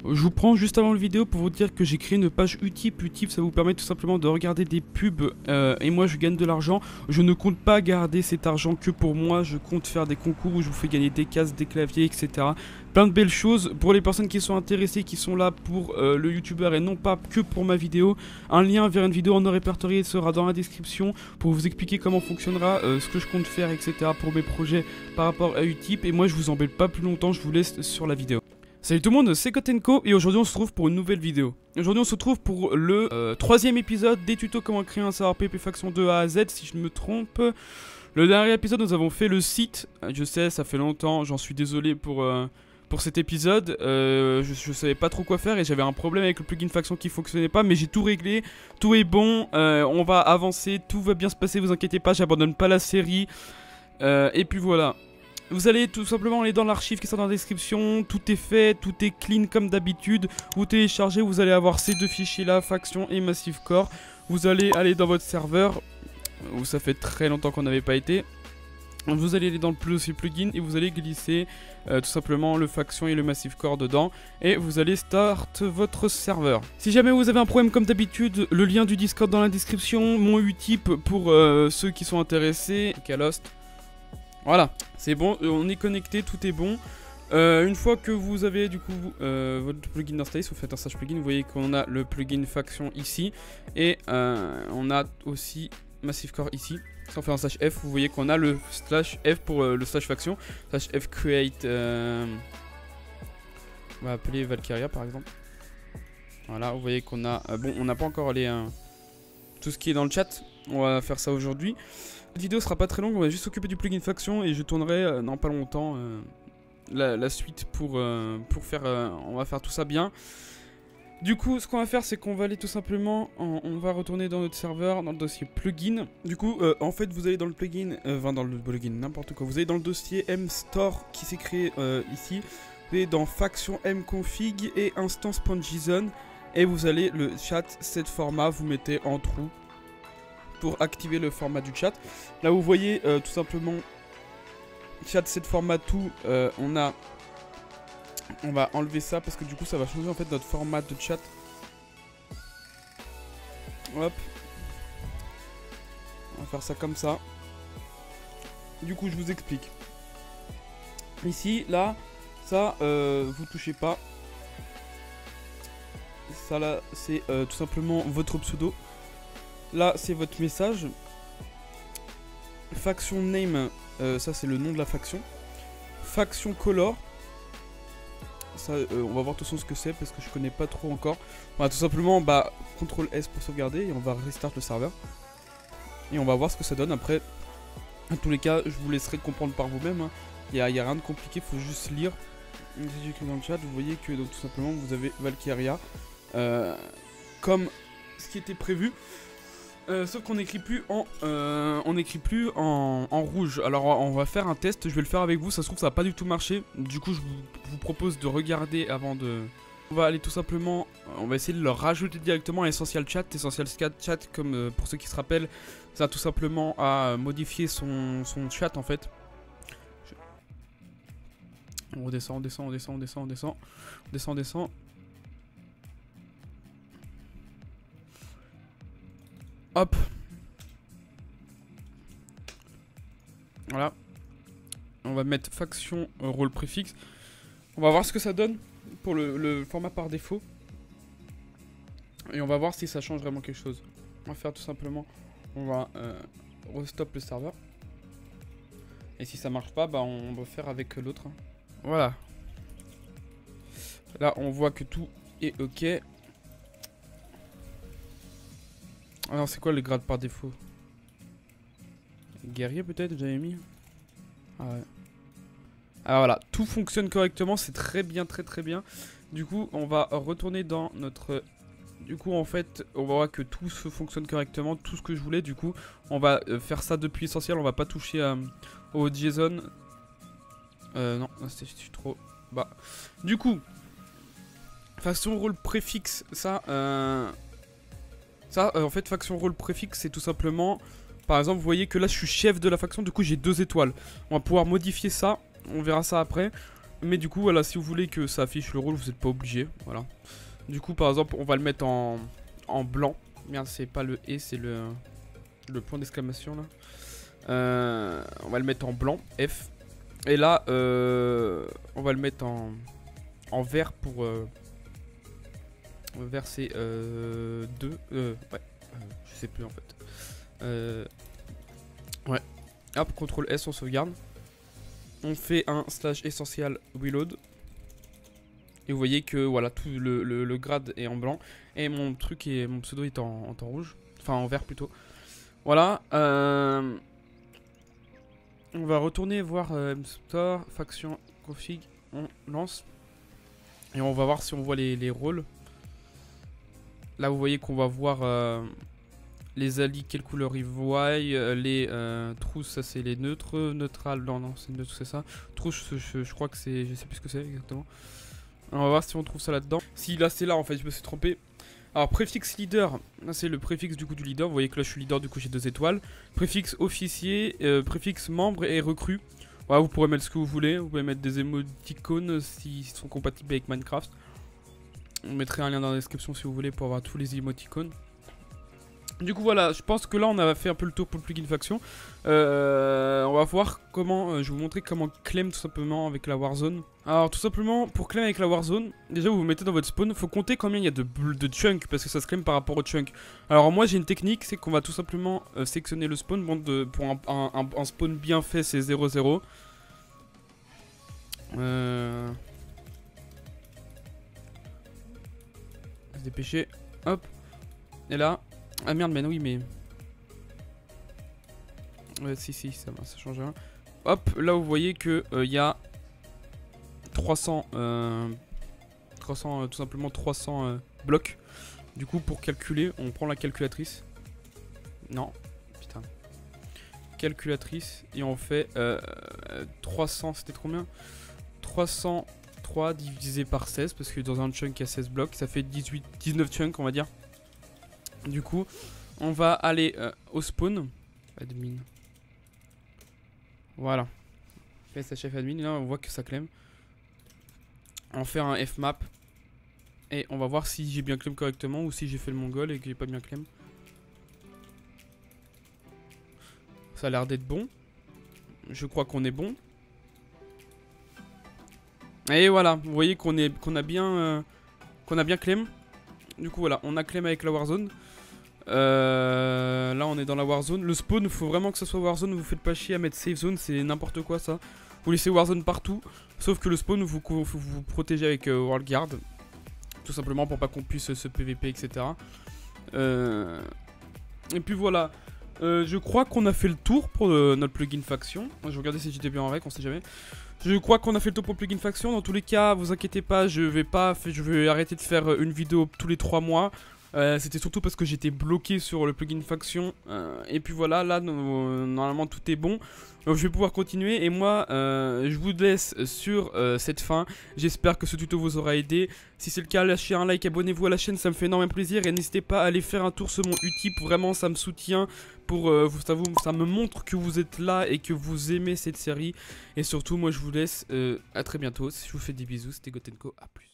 Je vous prends juste avant la vidéo pour vous dire que j'ai créé une page Utip. Utip, ça vous permet tout simplement de regarder des pubs et moi je gagne de l'argent. Je ne compte pas garder cet argent que pour moi, je compte faire des concours où je vous fais gagner des casques, des claviers, etc. Plein de belles choses pour les personnes qui sont intéressées, qui sont là pour le youtubeur et non pas que pour ma vidéo. Un lien vers une vidéo en répertorié sera dans la description pour vous expliquer comment fonctionnera ce que je compte faire, etc. pour mes projets par rapport à Utip. Et moi je vous embête pas plus longtemps, je vous laisse sur la vidéo. Salut tout le monde, c'est Kotenko et aujourd'hui on se retrouve pour une nouvelle vidéo. Aujourd'hui on se retrouve pour le troisième épisode des tutos comment créer un serveur PvP faction 2 A à Z si je ne me trompe. Le dernier épisode nous avons fait le site, je sais ça fait longtemps, j'en suis désolé pour cet épisode. Je savais pas trop quoi faire et j'avais un problème avec le plugin faction qui fonctionnait pas, mais j'ai tout réglé, tout est bon, on va avancer, tout va bien se passer, vous inquiétez pas, j'abandonne pas la série. Et puis voilà. Vous allez tout simplement aller dans l'archive qui sera dans la description, tout est fait, tout est clean comme d'habitude. Vous téléchargez, vous allez avoir ces deux fichiers là, faction et Massive Core. Vous allez aller dans votre serveur, où ça fait très longtemps qu'on n'avait pas été. Vous allez aller dans le dossier plugin et vous allez glisser tout simplement le faction et le Massive Core dedans. Et vous allez start votre serveur. Si jamais vous avez un problème comme d'habitude, le lien du Discord dans la description, mon Utip pour ceux qui sont intéressés. Calost. Voilà, c'est bon, on est connecté, tout est bon. Une fois que vous avez du coup votre plugin installé, si vous faites un slash plugin, vous voyez qu'on a le plugin faction ici. Et on a aussi Massive Core ici. Si on fait un slash F, vous voyez qu'on a le slash F pour le slash faction. Slash F create, on va appeler Valkyria par exemple. Voilà, vous voyez qu'on a, bon on n'a pas encore tout ce qui est dans le chat. On va faire ça aujourd'hui. Cette vidéo sera pas très longue, on va juste s'occuper du plugin faction et je tournerai dans pas longtemps la suite pour faire, on va faire tout ça bien. Du coup, ce qu'on va faire, c'est qu'on va aller tout simplement, on va retourner dans notre serveur, dans le dossier plugin. Du coup, en fait, vous allez dans le plugin, dans le plugin, n'importe quoi. Vous allez dans le dossier mstore qui s'est créé ici. Vous allez dans faction mconfig et instance.json et vous allez le chat, set format, vous mettez en trou pour activer le format du chat. Là vous voyez tout simplement chat set format tout, on va enlever ça parce que du coup ça va changer en fait notre format de chat. Hop, on va faire ça comme ça. Du coup je vous explique. Ici là ça vous touchez pas. Ça là c'est tout simplement votre pseudo. Là, c'est votre message. Faction name, ça c'est le nom de la faction. Faction color. Ça, on va voir de toute façon ce que c'est parce que je connais pas trop encore. Voilà, tout simplement, CTRL S pour sauvegarder et on va restart le serveur. Et on va voir ce que ça donne. Après, en tous les cas, je vous laisserai comprendre par vous-même. Hein. Il n'y a rien de compliqué, il faut juste lire. Si j'écris dans le chat, vous voyez que donc, tout simplement vous avez Valkyria comme ce qui était prévu. Sauf qu'on n'écrit plus en rouge. Alors on va faire un test, je vais le faire avec vous, ça se trouve ça va pas du tout marcher. Du coup je vous propose de regarder avant de... On va aller tout simplement, on va essayer de leur rajouter directement Essential Chat. Essential Chat comme pour ceux qui se rappellent, ça a tout simplement à modifier son chat en fait. On redescend, on descend, on descend, on descend, on descend, on descend, on descend. Hop. Voilà. On va mettre faction rôle préfixe. On va voir ce que ça donne pour le format par défaut. Et on va voir si ça change vraiment quelque chose. On va faire tout simplement, on va restop le serveur. Et si ça marche pas, on va faire avec l'autre. Voilà. Là on voit que tout est ok. Alors c'est quoi le grade par défaut? Guerrier peut-être, j'avais mis. Ah ouais. Alors voilà, tout fonctionne correctement, c'est très bien, très bien. Du coup, on va retourner dans notre... Du coup, en fait, on va voir que tout se fonctionne correctement, tout ce que je voulais. Du coup, on va faire ça depuis Essentiel, on va pas toucher au JSON. Non, c'est trop bas. Du coup, faction rôle préfixe, ça... en fait, faction rôle préfixe, c'est tout simplement... Par exemple, vous voyez que là, je suis chef de la faction, du coup, j'ai 2 étoiles. On va pouvoir modifier ça, on verra ça après. Mais du coup, voilà, si vous voulez que ça affiche le rôle, vous n'êtes pas obligé. Voilà. Du coup, par exemple, on va le mettre en blanc. Merde, c'est pas le et, c'est le point d'exclamation là. On va le mettre en blanc, F. Et là, on va le mettre en vert pour verset 2. Ouais, je sais plus en fait. Ouais. Hop, CTRL S, on sauvegarde. On fait un /essential reload. Et vous voyez que voilà, tout le grade est en blanc. Et mon truc est, mon pseudo est en rouge. Enfin en vert plutôt. Voilà. On va retourner voir Store, faction, config. On lance. Et on va voir si on voit les rôles. Là vous voyez qu'on va voir les alliés, quelle couleur ils voient. Les trousses, ça c'est les neutres. Neutral, non c'est neutre, c'est ça. Trousse, je crois que c'est, je sais plus ce que c'est exactement. On va voir si on trouve ça là-dedans. Si là c'est là en fait, je me suis trompé. Alors préfixe leader, là c'est le préfixe du coup du leader. Vous voyez que là je suis leader, du coup j'ai 2 étoiles. Préfixe officier, préfixe membre et recrue. Voilà, vous pourrez mettre ce que vous voulez. Vous pouvez mettre des émoticônes s'ils sont compatibles avec Minecraft. On mettrait un lien dans la description si vous voulez pour avoir tous les émoticônes. Du coup voilà, je pense que là on a fait un peu le tour pour le plugin faction. On va voir comment, je vais vous montrer comment claim tout simplement avec la Warzone. Alors tout simplement pour claim avec la Warzone, déjà vous vous mettez dans votre spawn, il faut compter combien il y a de chunks parce que ça se claim par rapport au chunk. Alors moi j'ai une technique, c'est qu'on va tout simplement sélectionner le spawn, bon, pour un spawn bien fait c'est 0-0. Se dépêcher, hop, et là... Ah merde, mais oui, mais... Ouais, si, ça change rien. Hop, là vous voyez que il y a 300, tout simplement 300 blocs. Du coup, pour calculer, on prend la calculatrice. Non, putain. Calculatrice, et on fait 300, c'était combien? 303 divisé par 16, parce que dans un chunk il y a 16 blocs, ça fait 19 chunks, on va dire. Du coup, on va aller au spawn. Admin. Voilà. PSHF admin. Là, on voit que ça claim. On fait un fmap. Et on va voir si j'ai bien claim correctement ou si j'ai fait le mongol et que j'ai pas bien claim. Ça a l'air d'être bon. Je crois qu'on est bon. Et voilà. Vous voyez qu'on a bien claim. Du coup, voilà. On a claim avec la Warzone. Là on est dans la Warzone. Le spawn, il faut vraiment que ce soit Warzone. Vous faites pas chier à mettre safe zone, c'est n'importe quoi ça. Vous laissez Warzone partout. Sauf que le spawn, vous protégez avec World Guard. Tout simplement pour pas qu'on puisse se PVP, etc. Et puis voilà. Je crois qu'on a fait le tour pour notre plugin faction. Je vais regarder si j'étais bien avec, on sait jamais. Je crois qu'on a fait le tour pour le plugin faction. Dans tous les cas, vous inquiétez pas, je vais arrêter de faire une vidéo tous les 3 mois. C'était surtout parce que j'étais bloqué sur le plugin faction. Et puis voilà, là normalement tout est bon. Donc je vais pouvoir continuer. Et moi je vous laisse sur cette fin. J'espère que ce tuto vous aura aidé. Si c'est le cas, lâchez un like, abonnez-vous à la chaîne, ça me fait énormément plaisir. Et n'hésitez pas à aller faire un tour sur mon Utip. Vraiment ça me soutient. Ça me montre que vous êtes là et que vous aimez cette série. Et surtout moi je vous laisse à très bientôt. Je vous fais des bisous, c'était Gotenko, à plus.